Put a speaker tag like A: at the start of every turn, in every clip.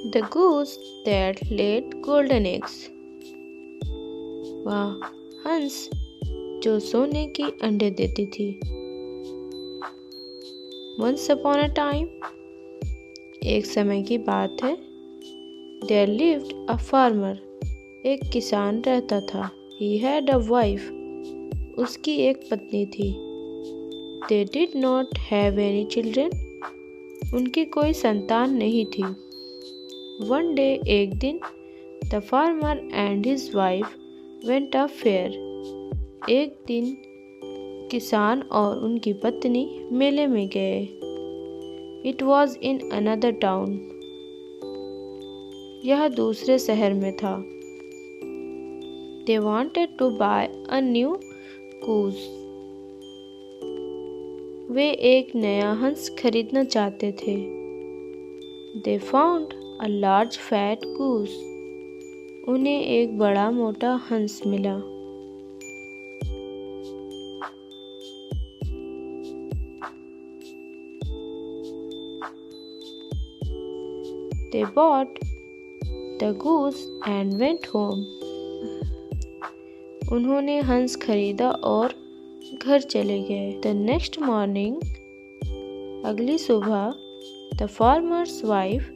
A: The goose that laid golden eggs. वह हंस जो सोने की अंडे देती थी। Once upon a time, एक समय की बात है, there lived a farmer. एक किसान रहता था। He had a wife. उसकी एक पत्नी थी। They did not have any children. उनकी कोई संतान नहीं थी। One day, एक दिन, the farmer and his wife went a fair. एक दिन किसान और उनकी पत्नी मेले में गए। It was in another town. यह दूसरे शहर में था। They wanted to buy a new goose. वे एक नया हंस खरीदना चाहते थे। They found a large fat goose. उन्हें एक बड़ा मोटा हंस मिला। They bought the goose and went home. उन्होंने हंस खरीदा और घर चले गए। The next morning, अगली सुबह, the farmer's wife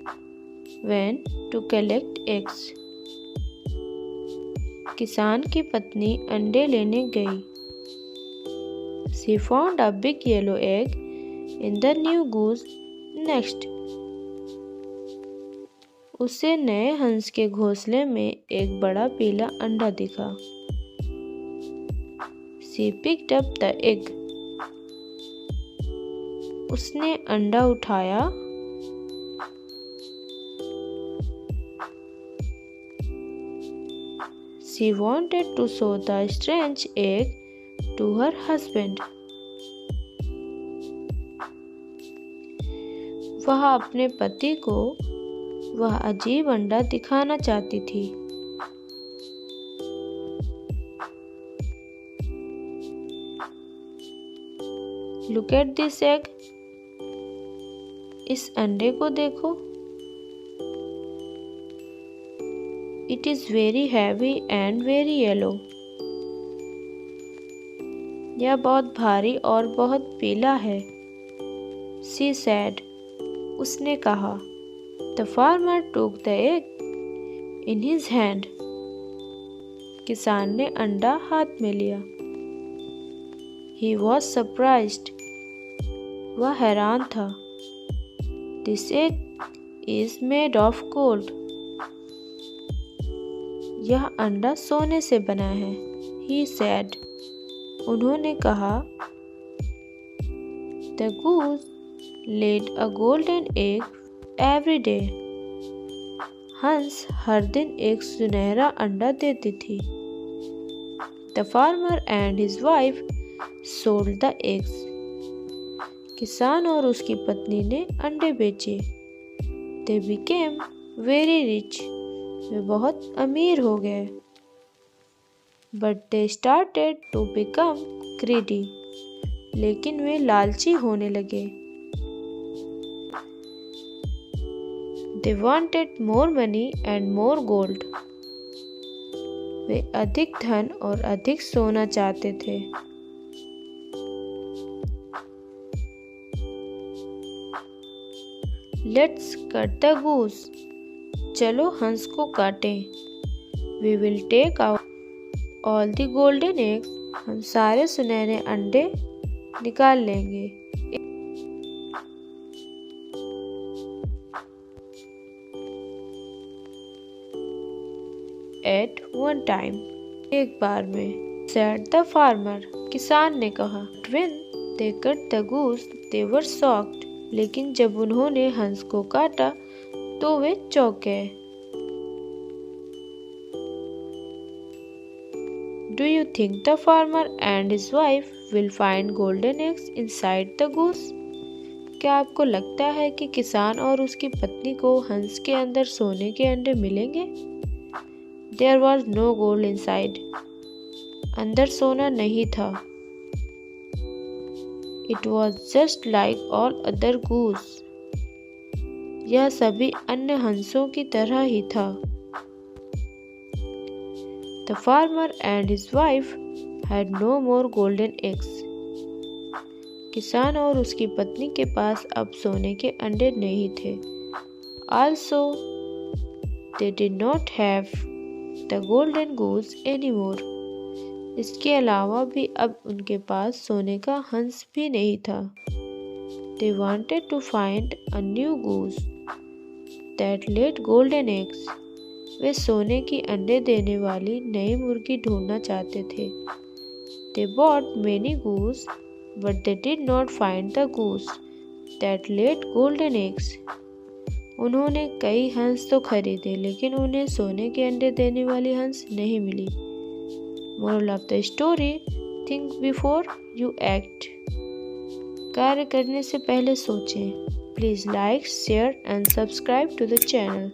A: went to collect eggs. किसान की पत्नी अंडे लेने गई। She found a big yellow egg in the new goose nest. उसे नए हंस के घोंसले में एक बड़ा पीला अंडा दिखा। She picked up the egg. उसने अंडा उठाया। She wanted to show the strange egg to her husband. वह अपने पति को वह अजीब अंडा दिखाना चाहती थी। Look at this egg. इस अंडे को देखो। It is very heavy and very yellow. यह बहुत भारी और बहुत पीला है। She said. उसने कहा। The farmer took the egg in his hand. किसान ने अंडा हाथ में लिया। He was surprised. वह हैरान था। This egg is made of gold. यह अंडा सोने से बना है। He said. उन्होंने कहा। The goose laid a golden egg every day. हंस हर दिन एक सुनहरा अंडा देती थी। The farmer and his wife sold the eggs. किसान और उसकी पत्नी ने अंडे बेचे। They became very rich. वे बहुत अमीर हो गए। But they started to become greedy. लेकिन वे लालची होने लगे। They wanted more money and more gold. वे अधिक धन और अधिक सोना चाहते थे। Let's cut the goose. चलो हंस को काटें। We will take out all the golden eggs. हम सारे सुनहरे अंडे निकाल लेंगे। At one time, एक बार में, said the farmer. किसान ने कहा। When they cut the goose, they were shocked. लेकिन जब उन्होंने हंस को काटा तो वे चौंक गए। Do you think the farmer and his wife will find golden eggs inside the goose? क्या आपको लगता है कि किसान और उसकी पत्नी को हंस के अंदर सोने के अंडे मिलेंगे? There was no gold inside. अंदर सोना नहीं था। It was just like all other goose. यह सभी अन्य हंसों की तरह ही था। The farmer and his wife had no more golden eggs. किसान और उसकी पत्नी के पास अब सोने के अंडे नहीं थे। Also, they did not have the golden goose anymore. इसके अलावा भी अब उनके पास सोने का हंस भी नहीं था। They wanted to find a new goose that laid golden eggs. वे सोने की अंडे देने वाली नई मुर्गी ढूंढना चाहते थे। They bought many goose, but they did not find the goose that laid golden eggs. उन्होंने कई हंस तो खरीदे, लेकिन उन्हें सोने के अंडे देने वाली हंस नहीं मिली। Moral of the story: think before you act. कार्य करने से पहले सोचें। Please like, share and subscribe to the channel.